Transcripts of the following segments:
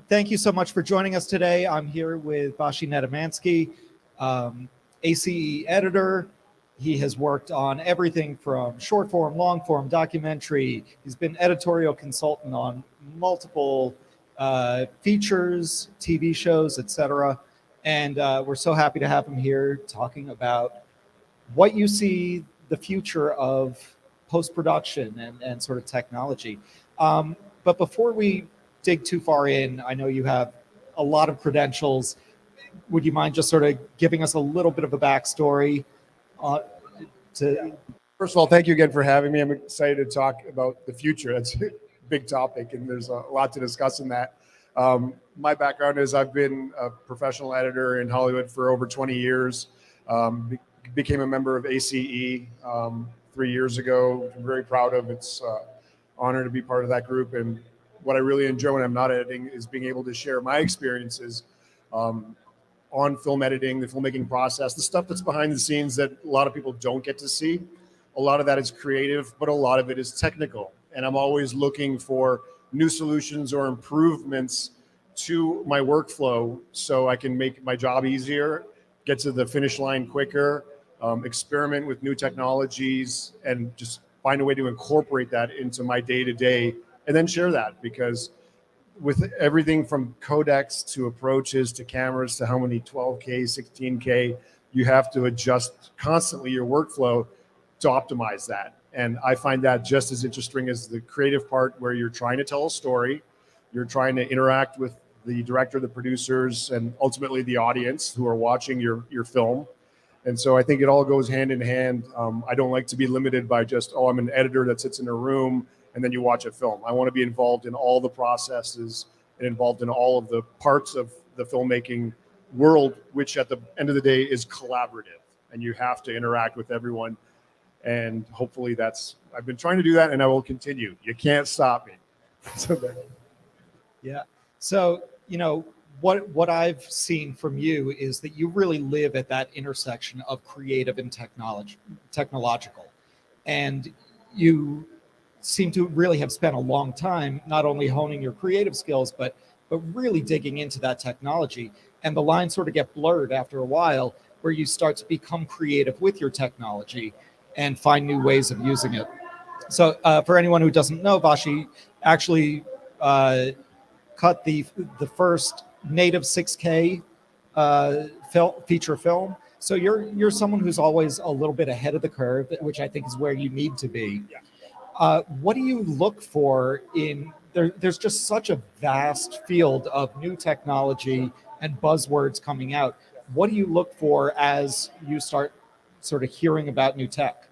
thank you so much for joining us today. I'm here with Vashi Nedomansky, ACE editor. He has worked on everything from short form, long form, documentary. He's been editorial consultant on multiple features, TV shows, etc. And we're so happy to have him here talking about what you see the future of post-production and sort of technology. But before we dig too far in, I know you have a lot of credentials. Would you mind just sort of giving us a little bit of a backstory to First of all, thank you again for having me. I'm excited to talk about the future. That's a big topic, and there's a lot to discuss in that. My background is I've been a professional editor in Hollywood for over 20 years. Became a member of ACE 3 years ago. I'm very proud of. It's honor to be part of that group. And what I really enjoy when I'm not editing is being able to share my experiences on film editing, the filmmaking process, the stuff that's behind the scenes that a lot of people don't get to see. A lot of that is creative, but a lot of it is technical. And I'm always looking for new solutions or improvements to my workflow so I can make my job easier, get to the finish line quicker, experiment with new technologies, and just find a way to incorporate that into my day-to-day, and then share that. Because with everything from codecs to approaches to cameras to how many 12K, 16K, you have to adjust constantly your workflow to optimize that. And I find that just as interesting as the creative part, where you're trying to tell a story, you're trying to interact with the director, the producers, and ultimately the audience who are watching your film. And so I think it all goes hand in hand. I don't like to be limited by just, I'm an editor that sits in a room and then you watch a film. I want to be involved in all the processes and involved in all of the parts of the filmmaking world, which at the end of the day is collaborative, and you have to interact with everyone. And hopefully I've been trying to do that, and I will continue. You can't stop me. Yeah. So, what I've seen from you is that you really live at that intersection of creative and technological. And you seem to really have spent a long time not only honing your creative skills, but really digging into that technology. And the lines sort of get blurred after a while, where you start to become creative with your technology and find new ways of using it. So for anyone who doesn't know, Vashi actually cut the first native 6K feature film. So you're someone who's always a little bit ahead of the curve, which I think is where you need to be. Yeah. What do you look for in there? There's just such a vast field of new technology and buzzwords coming out. What do you look for as you start sort of hearing about new tech?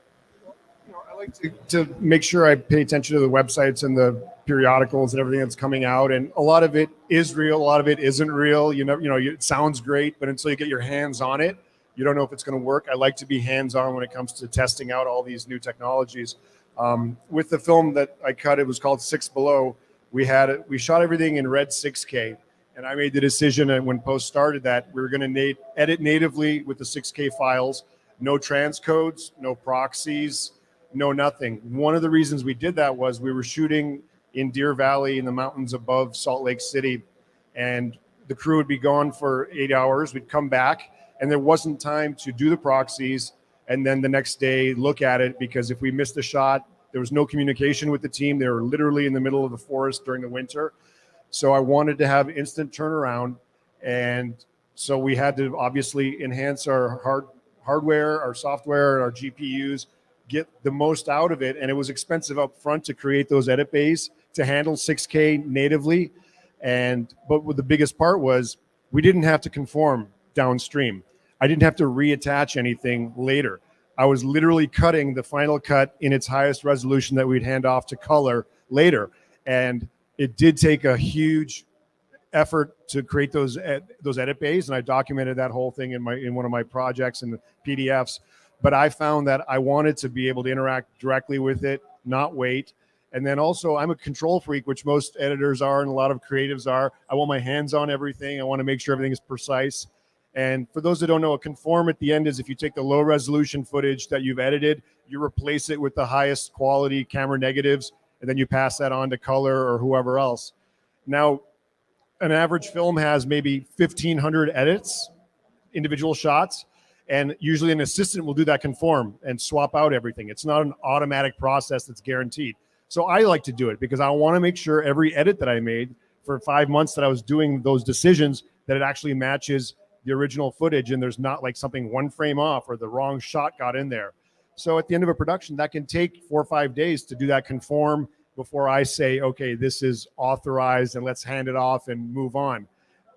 I like to make sure I pay attention to the websites and the periodicals and everything that's coming out. And a lot of it is real. A lot of it isn't real. It sounds great, but until you get your hands on it, you don't know if it's going to work. I like to be hands-on when it comes to testing out all these new technologies. With the film that I cut, it was called 6 Below. We shot everything in Red 6K. And I made the decision when post started that we were going to edit natively with the 6K files, no transcodes, no proxies, no nothing. One of the reasons we did that was we were shooting in Deer Valley in the mountains above Salt Lake City, and the crew would be gone for 8 hours. We'd come back, and there wasn't time to do the proxies and then the next day look at it, because if we missed a shot, there was no communication with the team. They were literally in the middle of the forest during the winter. So I wanted to have instant turnaround. And so we had to obviously enhance our hardware, our software, and our GPUs, get the most out of it. And it was expensive up front to create those edit bays to handle 6K natively. But what the biggest part was, we didn't have to conform downstream. I didn't have to reattach anything later. I was literally cutting the final cut in its highest resolution that we'd hand off to color later. And it did take a huge effort to create those edit bays, and I documented that whole thing in one of my projects in the PDFs. But I found that I wanted to be able to interact directly with it, not wait. And then also, I'm a control freak, which most editors are and a lot of creatives are. I want my hands on everything. I want to make sure everything is precise. And for those that don't know, a conform at the end is if you take the low resolution footage that you've edited, you replace it with the highest quality camera negatives, and then you pass that on to color or whoever else. Now, an average film has maybe 1,500 edits, individual shots, and usually an assistant will do that conform and swap out everything. It's not an automatic process that's guaranteed. So I like to do it because I want to make sure every edit that I made for 5 months that I was doing those decisions, that it actually matches the original footage and there's not like something one frame off or the wrong shot got in there. So at the end of a production, that can take 4 or 5 days to do that conform before I say, okay, this is authorized and let's hand it off and move on.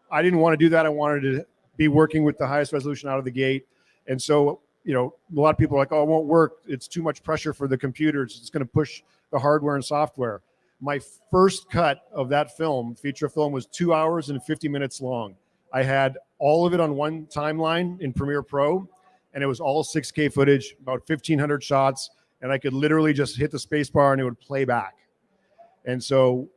I didn't want to do that. I wanted to be working with the highest resolution out of the gate. And so, you know, a lot of people are like, oh, it won't work. It's too much pressure for the computers. It's going to push the hardware and software. My first cut of that film, feature film, was 2 hours and 50 minutes long. I had all of it on one timeline in Premiere Pro, and it was all 6K footage, about 1,500 shots, and I could literally just hit the space bar and it would play back. And so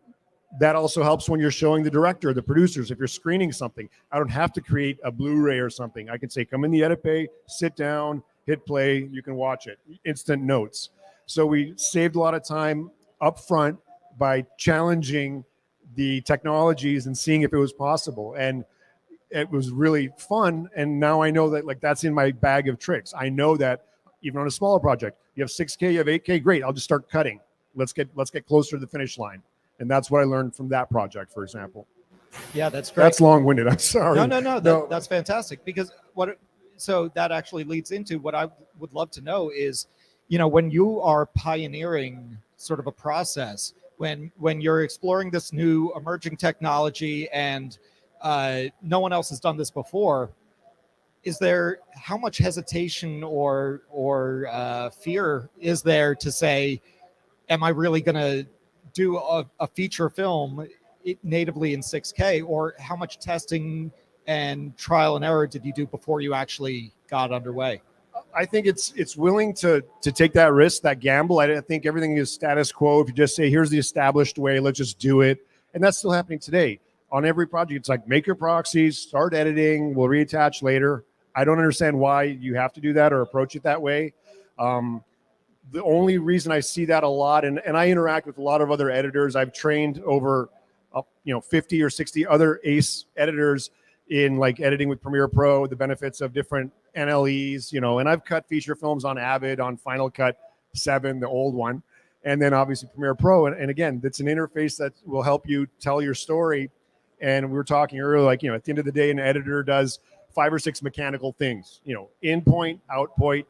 that also helps when you're showing the director, the producers, if you're screening something. I don't have to create a Blu-ray or something. I can say, come in the edit bay, sit down, hit play, you can watch it. Instant notes. So we saved a lot of time up front by challenging the technologies and seeing if it was possible. And it was really fun. And now I know that like that's in my bag of tricks. I know that even on a smaller project, you have 6K, you have 8K, great. I'll just start cutting. Let's get closer to the finish line. And that's what I learned from that project, for example. Yeah, that's great. That's long-winded. I'm sorry. No. That's fantastic, because so that actually leads into what I would love to know is, you know, when you are pioneering sort of a process, when you're exploring this new emerging technology and no one else has done this before, is there, how much hesitation or fear is there to say, am I really going to do a feature film natively in 6K, or how much testing and trial and error did you do before you actually got underway? I think it's willing to take that risk, that gamble. I think everything is status quo. If you just say, here's the established way, let's just do it. And that's still happening today. On every project, it's like, make your proxies, start editing, we'll reattach later. I don't understand why you have to do that or approach it that way. The only reason I see that a lot, and I interact with a lot of other editors. I've trained over 50 or 60 other ace editors in like editing with Premiere Pro, the benefits of different NLEs, and I've cut feature films on Avid, on Final Cut 7, the old one, and then obviously Premiere Pro. And again, it's an interface that will help you tell your story. And we were talking earlier, like, at the end of the day, an editor does 5 or 6 mechanical things, in point, out point,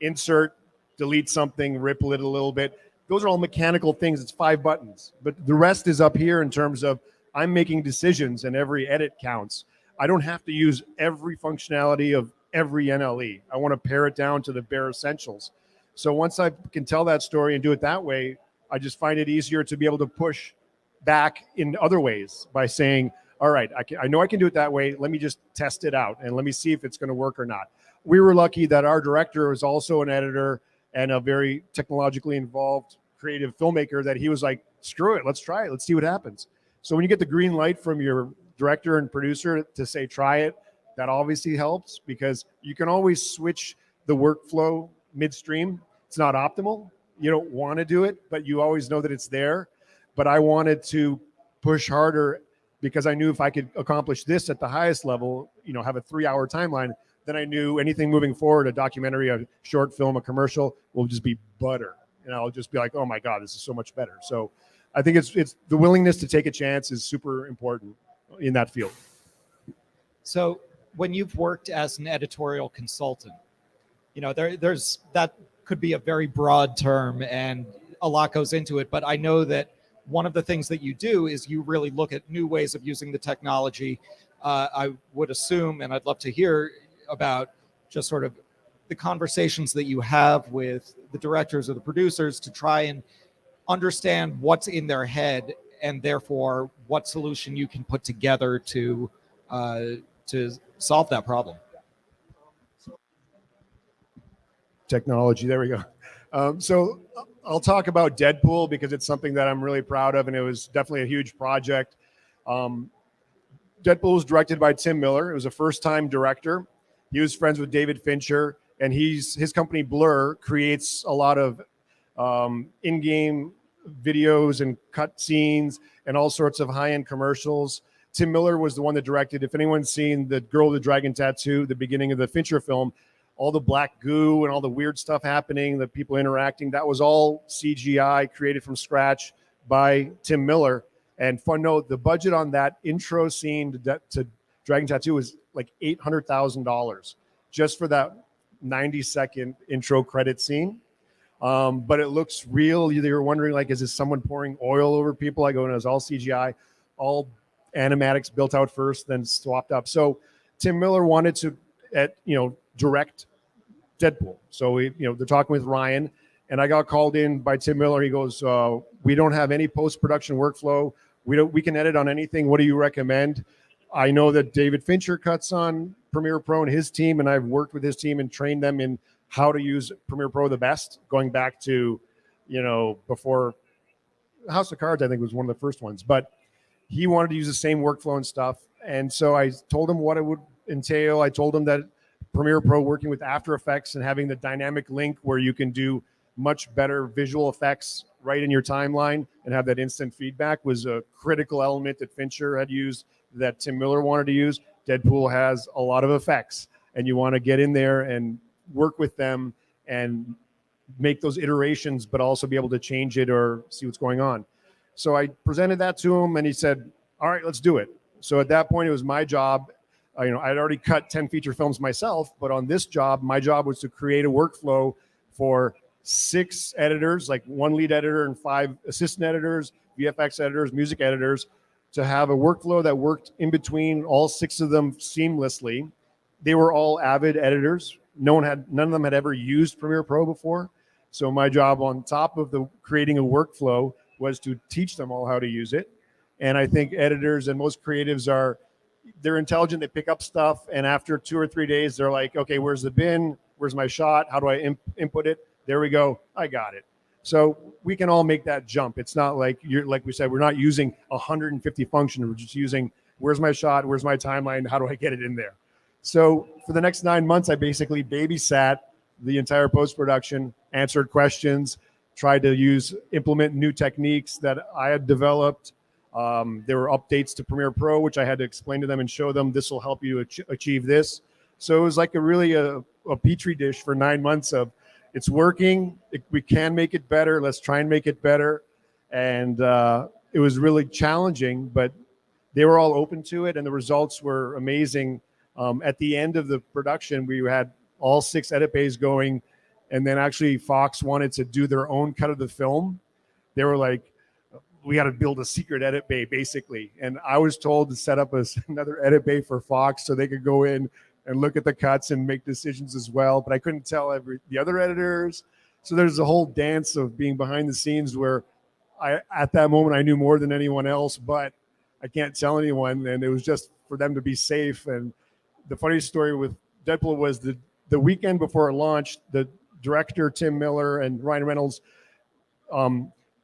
insert, delete something, ripple it a little bit. Those are all mechanical things. It's 5 buttons, but the rest is up here in terms of I'm making decisions and every edit counts. I don't have to use every functionality of every NLE. I want to pare it down to the bare essentials. So once I can tell that story and do it that way, I just find it easier to be able to push back in other ways by saying, all right, I know I can do it that way. Let me just test it out and let me see if it's going to work or not. We were lucky that our director was also an editor and a very technologically involved creative filmmaker, that he was like, screw it, let's try it. Let's see what happens. So when you get the green light from your director and producer to say, try it, that obviously helps, because you can always switch the workflow midstream. It's not optimal. You don't want to do it, but you always know that it's there. But I wanted to push harder because I knew if I could accomplish this at the highest level, have a 3-hour timeline, then I knew anything moving forward, a documentary, a short film, a commercial, will just be butter. And I'll just be like, oh my God, this is so much better. So I think it's the willingness to take a chance is super important in that field. So when you've worked as an editorial consultant, there's that could be a very broad term and a lot goes into it. But I know that one of the things that you do is you really look at new ways of using the technology. I would assume, and I'd love to hear about just sort of the conversations that you have with the directors or the producers to try and understand what's in their head and therefore what solution you can put together to solve that problem. Technology, there we go. So I'll talk about Deadpool because it's something that I'm really proud of, and it was definitely a huge project. Deadpool was directed by Tim Miller. It was a first-time director. He was friends with David Fincher, and his company Blur creates a lot of in-game videos and cut scenes and all sorts of high-end commercials. Tim Miller was the one that directed. If anyone's seen The Girl with the Dragon Tattoo, the beginning of the Fincher film, all the black goo and all the weird stuff happening, the people interacting, that was all CGI created from scratch by Tim Miller. And fun note, the budget on that intro scene to Dragon Tattoo was like $800,000 just for that 90-second intro credit scene. But it looks real. They were wondering, like, is this someone pouring oil over people? I go, no, it's all CGI, all animatics built out first, then swapped up. So Tim Miller wanted to, direct Deadpool. So they're talking with Ryan, and I got called in by Tim Miller. He goes, "We don't have any post-production workflow. We can edit on anything. What do you recommend?" I know that David Fincher cuts on Premiere Pro and his team, and I've worked with his team and trained them in how to use Premiere Pro the best, going back to, before House of Cards, I think was one of the first ones. But he wanted to use the same workflow and stuff. And so I told him what it would entail. I told him that Premiere Pro, working with After Effects and having the dynamic link where you can do much better visual effects right in your timeline and have that instant feedback, was a critical element that Fincher had used, that Tim Miller wanted to use. Deadpool has a lot of effects, and you want to get in there and work with them and make those iterations, but also be able to change it or see what's going on. So I presented that to him, and he said, all right, let's do it. So at that point, it was my job. I'd already cut 10 feature films myself, but on this job, my job was to create a workflow for 6 editors, like 1 lead editor and 5 assistant editors, VFX editors, music editors, to have a workflow that worked in between all 6 of them seamlessly. They were all avid editors. None of them had ever used Premiere Pro before. So my job, on top of creating a workflow, was to teach them all how to use it. And I think editors and most creatives they're intelligent. They pick up stuff, and after 2 or 3 days, they're like, okay, where's the bin? Where's my shot? How do I input it? There we go. I got it. So we can all make that jump. It's not like like we said, we're not using 150 functions. We're just using, where's my shot? Where's my timeline? How do I get it in there? So for the next 9 months, I basically babysat the entire post-production, answered questions, tried to implement new techniques that I had developed. There were updates to Premiere Pro, which I had to explain to them and show them, this will help you achieve this. So it was like a petri dish for 9 months of, it's working. We can make it better. Let's try and make it better. And it was really challenging, but they were all open to it, and the results were amazing. At the end of the production, we had all 6 edit bays going, and then actually Fox wanted to do their own cut of the film. They were like, we got to build a secret edit bay, basically. And I was told to set up another edit bay for Fox so they could go in and look at the cuts and make decisions as well. But I couldn't tell the other editors. So there's a whole dance of being behind the scenes where at that moment, I knew more than anyone else, but I can't tell anyone. And it was just for them to be safe. And the funny story with Deadpool was the weekend before it launched, the director, Tim Miller, and Ryan Reynolds,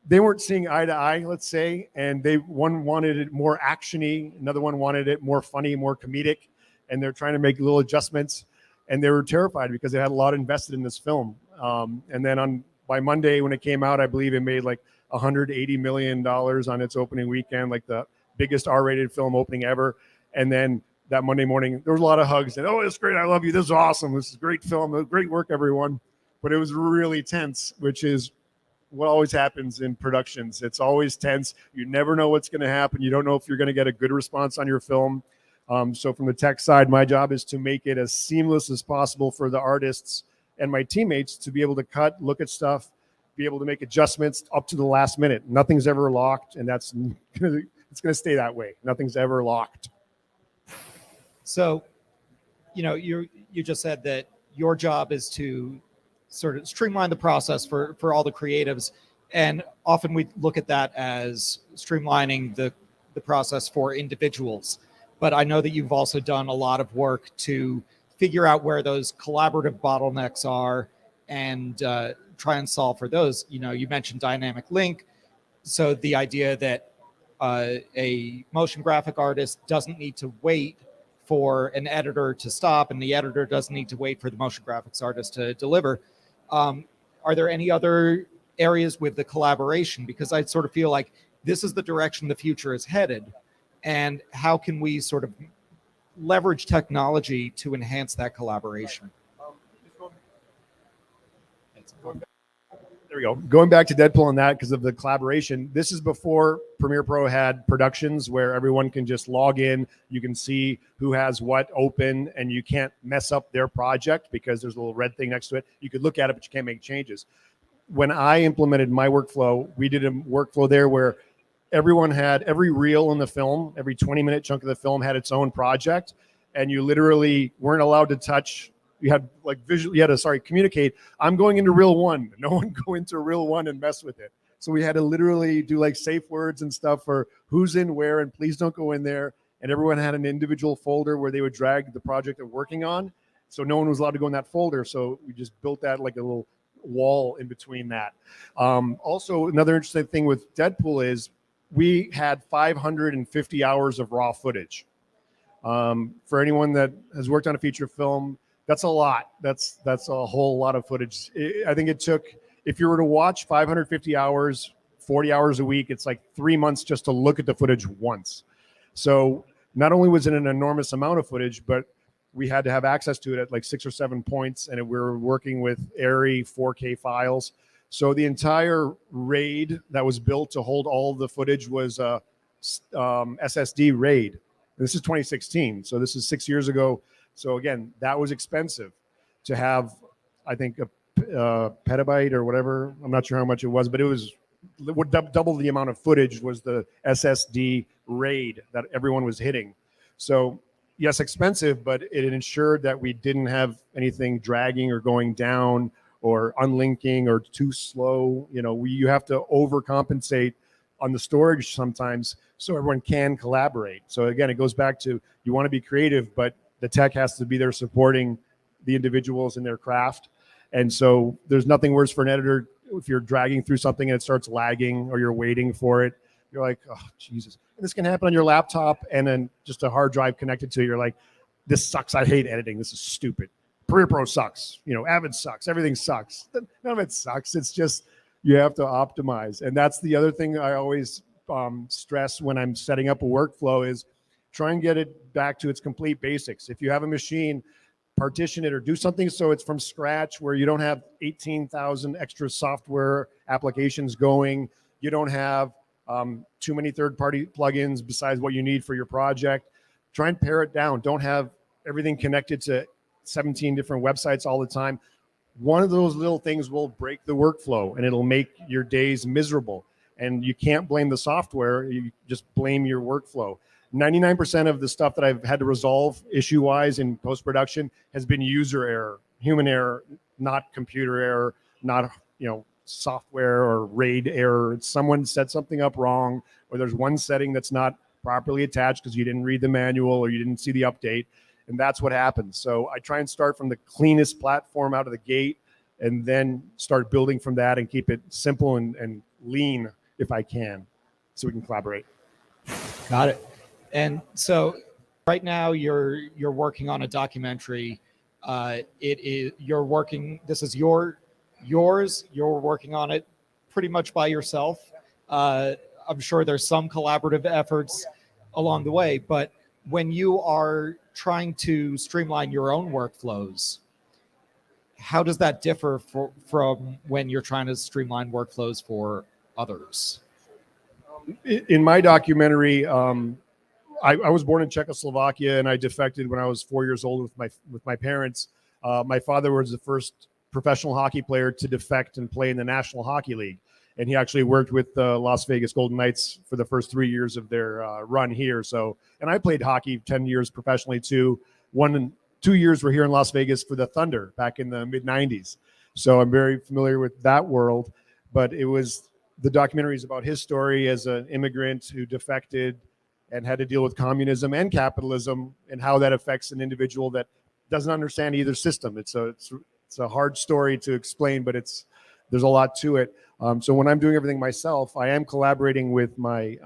they weren't seeing eye to eye, let's say, and one wanted it more actiony, another one wanted it more funny, more comedic, and they're trying to make little adjustments, and they were terrified because they had a lot invested in this film. And then by Monday when it came out, I believe it made like $180 million on its opening weekend, like the biggest R-rated film opening ever. And then that Monday morning, there was a lot of hugs and, oh, it's great, I love you, this is awesome, this is a great film, great work, everyone. But it was really tense, which is what always happens in productions. It's always tense. You never know what's going to happen. You don't know if you're going to get a good response on your film. So from the tech side, my job is to make it as seamless as possible for the artists and my teammates to be able to cut, look at stuff, be able to make adjustments up to the last minute. Nothing's ever locked, and it's going to stay that way. Nothing's ever locked. So, you just said that your job is to sort of streamline the process for all the creatives, and often we look at that as streamlining the process for individuals. But I know that you've also done a lot of work to figure out where those collaborative bottlenecks are and try and solve for those. You mentioned dynamic link, so the idea that a motion graphic artist doesn't need to wait for an editor to stop, and the editor doesn't need to wait for the motion graphics artist to deliver. Are there any other areas with the collaboration, because I sort of feel like this is the direction the future is headed, and how can we sort of leverage technology to enhance that collaboration? There we go. Going back to Deadpool and that, because of the collaboration, this is before Premiere Pro had productions where everyone can just log in. You can see who has what open, and you can't mess up their project because there's a little red thing next to it. You could look at it, but you can't make changes. When I implemented my workflow, we did a workflow there where everyone had every reel in the film, every 20-minute chunk of the film had its own project, and you literally weren't allowed to touch. You had like visual, you had to communicate. I'm going into reel one. No one go into reel one and mess with it. So we had to literally do like safe words and stuff for who's in where, and please don't go in there. And everyone had an individual folder where they would drag the project they're working on. So no one was allowed to go in that folder. So we just built that like a little wall in between that. Also, another interesting thing with Deadpool is we had 550 hours of raw footage. For anyone that has worked on a feature film, that's a lot. That's a whole lot of footage. I think it took, if you were to watch 550 hours, 40 hours a week, it's like 3 months just to look at the footage once. So not only was it an enormous amount of footage, but we had to have access to it at like 6 or 7 points, and we were working with ARRI 4K files. So the entire RAID that was built to hold all of the footage was a SSD RAID. This is 2016, so this is 6 years ago. So again, that was expensive to have. I think a petabyte or whatever. I'm not sure how much it was, but it was double the amount of footage was the SSD RAID that everyone was hitting. So yes, expensive, but it ensured that we didn't have anything dragging or going down or unlinking or too slow. You know, you have to overcompensate on the storage sometimes so everyone can collaborate. So again, it goes back to, you want to be creative, but the tech has to be there supporting the individuals in their craft. And so there's nothing worse for an editor if you're dragging through something and it starts lagging or you're waiting for it. You're like, oh, Jesus. And this can happen on your laptop and then just a hard drive connected to it. You're like, this sucks. I hate editing. This is stupid. Premiere Pro sucks. You know, Avid sucks. Everything sucks. None of it sucks. It's just you have to optimize. And that's the other thing I always stress when I'm setting up a workflow is try and get it back to its complete basics. If you have a machine, partition it or do something so it's from scratch where you don't have 18,000 extra software applications going. You don't have too many third-party plugins besides what you need for your project. Try and pare it down. Don't have everything connected to 17 different websites all the time. One of those little things will break the workflow and it'll make your days miserable. And you can't blame the software. You just blame your workflow. 99% of the stuff that I've had to resolve issue-wise in post-production has been user error, human error, not computer error, not, you know, software or RAID error. It's someone set something up wrong, or there's one setting that's not properly attached because you didn't read the manual or you didn't see the update, and that's what happens. So I try and start from the cleanest platform out of the gate and then start building from that and keep it simple and lean if I can, so we can collaborate. Got it. And so right now you're working on a documentary. You're working, this is yours, you're working on it pretty much by yourself. I'm sure there's some collaborative efforts along the way, but when you are trying to streamline your own workflows, how does that differ from when you're trying to streamline workflows for others? In my documentary, I was born in Czechoslovakia and I defected when I was 4 years old with my parents. My father was the first professional hockey player to defect and play in the National Hockey League. And he actually worked with the Las Vegas Golden Knights for the first 3 years of their run here. So, and I played hockey 10 years professionally too. 1 and 2 years were here in Las Vegas for the Thunder back in the mid 90s. So I'm very familiar with that world, but the documentary is about his story as an immigrant who defected and had to deal with communism and capitalism and how that affects an individual that doesn't understand either system. It's a hard story to explain, but there's a lot to it. So when I'm doing everything myself, I am collaborating with my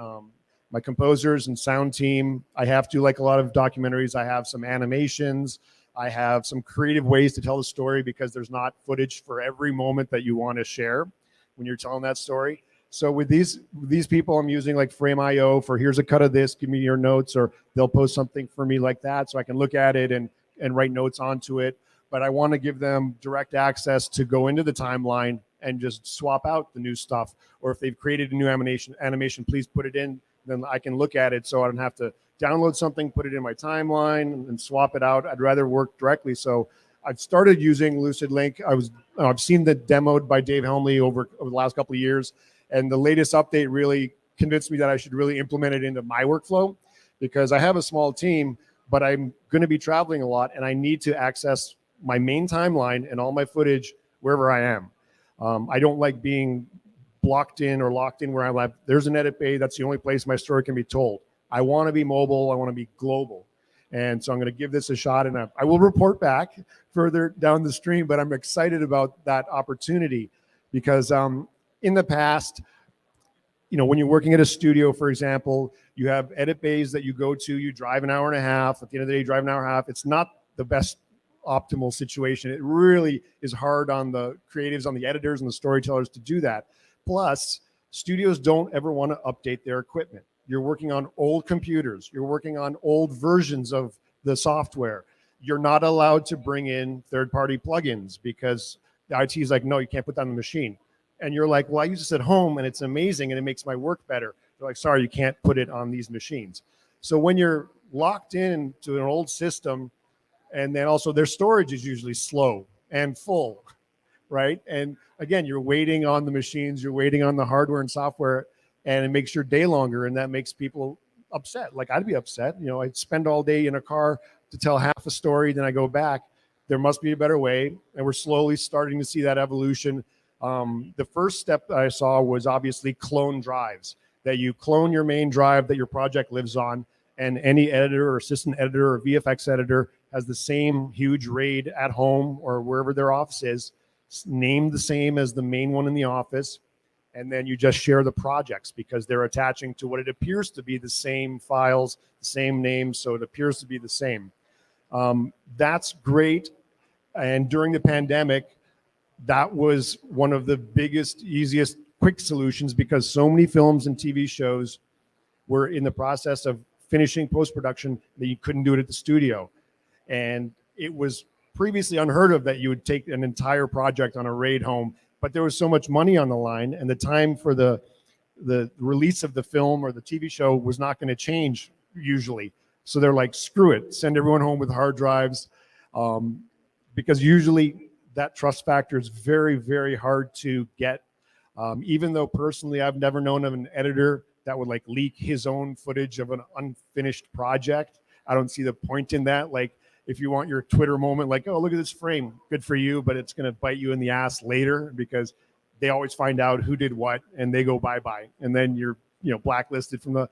composers and sound team. I have to, like a lot of documentaries, I have some animations. I have some creative ways to tell the story because there's not footage for every moment that you want to share. when you're telling that story. So with these people, I'm using like Frame.io for here's a cut of this, give me your notes, or they'll post something for me like that so I can look at it and write notes onto it. But I want to give them direct access to go into the timeline and just swap out the new stuff. Or if they've created a new animation, please put it in, then I can look at it so I don't have to download something, put it in my timeline and swap it out. I'd rather work directly. So I've started using Lucid Link. I've seen the demoed by Dave Helmley over the last couple of years. And the latest update really convinced me that I should really implement it into my workflow, because I have a small team, but I'm going to be traveling a lot and I need to access my main timeline and all my footage wherever I am. I don't like being blocked in or locked in where I'm at. There's an edit bay. That's the only place my story can be told. I want to be mobile. I want to be global. And so I'm going to give this a shot, and I will report back further down the stream, but I'm excited about that opportunity because in the past, when you're working at a studio, for example, you have edit bays that you go to, you drive an hour and a half. At the end of the day, you drive an hour and a half. It's not the best optimal situation. It really is hard on the creatives, on the editors and the storytellers to do that. Plus, studios don't ever want to update their equipment. You're working on old computers. You're working on old versions of the software. You're not allowed to bring in third-party plugins because the IT is like, no, you can't put that on the machine. And you're like, well, I use this at home and it's amazing and it makes my work better. They're like, sorry, you can't put it on these machines. So when you're locked into an old system, and then also their storage is usually slow and full, right? And again, you're waiting on the machines, you're waiting on the hardware and software, and it makes your day longer, and that makes people upset. Like I'd be upset. I'd spend all day in a car to tell half a story, then I go back. There must be a better way, and we're slowly starting to see that evolution. The first step that I saw was obviously clone drives, that you clone your main drive that your project lives on, and any editor or assistant editor or VFX editor has the same huge RAID at home or wherever their office is, named the same as the main one in the office. And then you just share the projects because they're attaching to what it appears to be the same files, the same names, so it appears to be the same. That's great. And during the pandemic, that was one of the biggest, easiest, quick solutions because so many films and TV shows were in the process of finishing post-production that you couldn't do it at the studio. And it was previously unheard of that you would take an entire project on a RAID home, but there was so much money on the line, and the time for the release of the film or the TV show was not going to change usually. So they're like, screw it, send everyone home with hard drives, because usually that trust factor is very, very hard to get. Even though personally I've never known of an editor that would like leak his own footage of an unfinished project. I don't see the point in that. Like, if you want your Twitter moment, like, oh, look at this frame, good for you, but it's going to bite you in the ass later because they always find out who did what and they go bye-bye. And then you're, blacklisted from the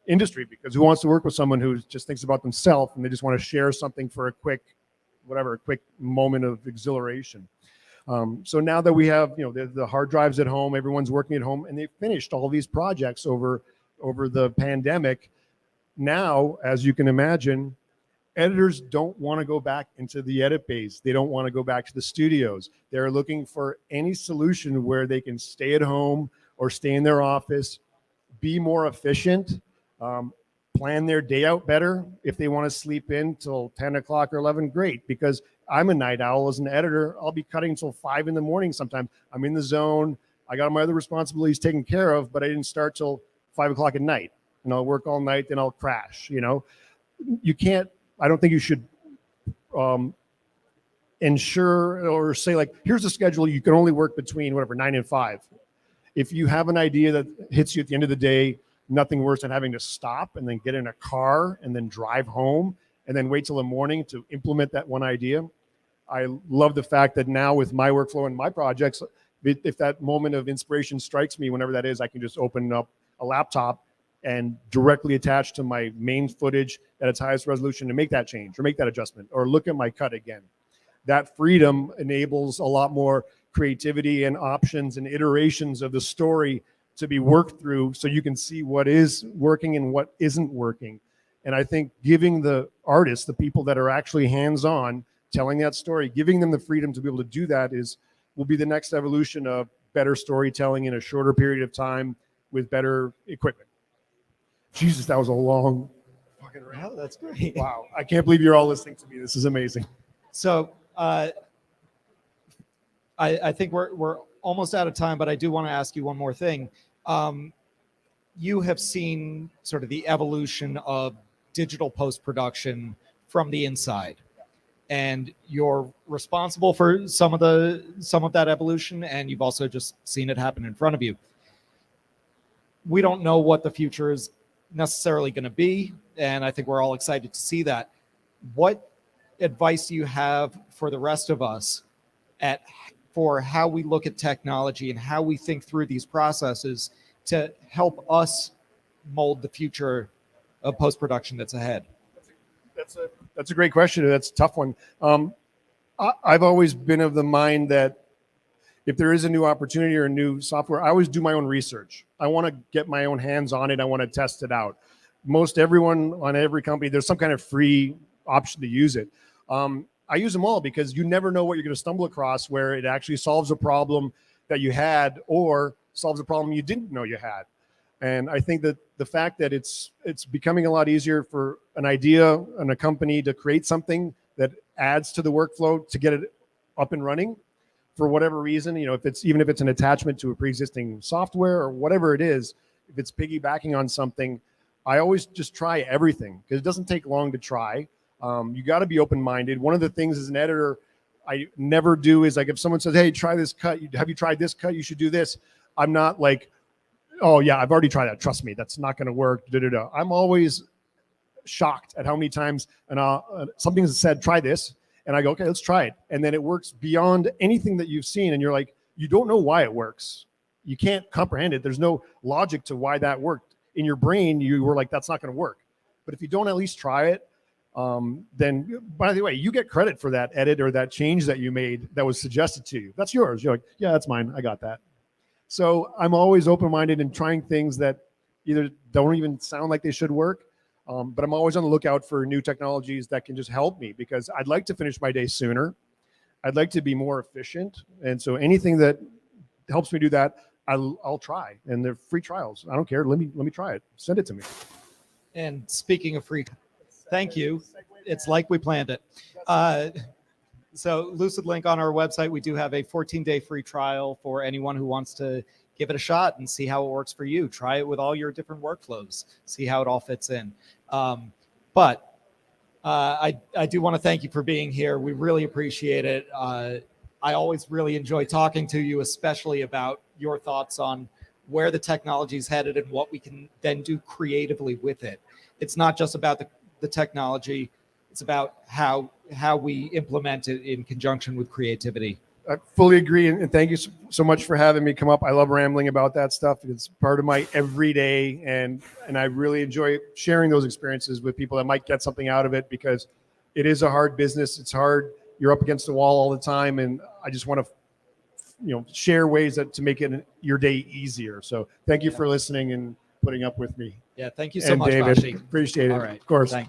industry because who wants to work with someone who just thinks about themselves and they just want to share something for a quick moment of exhilaration. So now that we have, the hard drives at home, everyone's working at home, and they finished all these projects over the pandemic. Now, as you can imagine, editors don't want to go back into the edit bays. They don't want to go back to the studios. They're looking for any solution where they can stay at home or stay in their office, be more efficient, plan their day out better. If they want to sleep in till 10 o'clock or 11, great, because I'm a night owl as an editor. I'll be cutting until 5 in the morning sometimes. I'm in the zone. I got my other responsibilities taken care of, but I didn't start till 5 o'clock at night. And I'll work all night, then I'll crash. You can't, I don't think you should ensure or say like, here's the schedule. You can only work between 9 and 5. If you have an idea that hits you at the end of the day, nothing worse than having to stop and then get in a car and then drive home and then wait till the morning to implement that one idea. I love the fact that now with my workflow and my projects, if that moment of inspiration strikes me, whenever that is, I can just open up a laptop and directly attach to my main footage at its highest resolution and make that change or make that adjustment or look at my cut again. That freedom enables a lot more creativity and options and iterations of the story to be worked through so you can see what is working and what isn't working. And I think giving the artists, the people that are actually hands-on telling that story, giving them the freedom to be able to do that will be the next evolution of better storytelling in a shorter period of time with better equipment. Jesus, that was a long fucking rant. Oh, that's great. Wow. I can't believe you're all listening to me. This is amazing. So I think we're almost out of time, but I do want to ask you one more thing. You have seen sort of the evolution of digital post-production from the inside, and you're responsible for some of that evolution, and you've also just seen it happen in front of you. We don't know what the future is necessarily going to be, and I think we're all excited to see that. What advice do you have for the rest of us for how we look at technology and how we think through these processes to help us mold the future of post-production that's ahead? That's a great question. That's a tough one. I've always been of the mind that if there is a new opportunity or a new software, I always do my own research. I want to get my own hands on it. I want to test it out. Most everyone on every company, there's some kind of free option to use it. I use them all because you never know what you're going to stumble across where it actually solves a problem that you had or solves a problem you didn't know you had. And I think that the fact that it's becoming a lot easier for an idea and a company to create something that adds to the workflow to get it up and running for whatever reason, if it's an attachment to a pre-existing software or whatever it is, if it's piggybacking on something, I always just try everything because it doesn't take long to try. You got to be open-minded. One of the things as an editor I never do is like if someone says, hey, try this cut. Have you tried this cut? You should do this. I'm not like, oh yeah, I've already tried that. Trust me, that's not going to work. I'm always shocked at how many times something is said, try this. And I go, okay, let's try it. And then it works beyond anything that you've seen. And you're like, you don't know why it works. You can't comprehend it. There's no logic to why that worked. In your brain, you were like, that's not going to work. But if you don't at least try it, then by the way, you get credit for that edit or that change that you made that was suggested to you. That's yours. You're like, yeah, that's mine. I got that. So I'm always open-minded and trying things that either don't even sound like they should work, but I'm always on the lookout for new technologies that can just help me because I'd like to finish my day sooner. I'd like to be more efficient. And so anything that helps me do that, I'll try. And they're free trials. I don't care. Let me try it. Send it to me. And speaking of free, thank you. It's like we planned it. So Lucid Link on our website, we do have a 14-day free trial for anyone who wants to give it a shot and see how it works for you. Try it with all your different workflows, see how it all fits in. But I do want to thank you for being here. We really appreciate it. I always really enjoy talking to you, especially about your thoughts on where the technology is headed and what we can then do creatively with it. It's not just about the technology. It's about how we implement it in conjunction with creativity. I fully agree. And thank you so much for having me come up. I love rambling about that stuff. It's part of my everyday. And I really enjoy sharing those experiences with people that might get something out of it because it is a hard business. It's hard. You're up against the wall all the time. And I just want to, share ways to make it your day easier. So thank you for listening and putting up with me. Yeah. Thank you so much, David. Vashi. Appreciate it. All right. Of course. Thanks.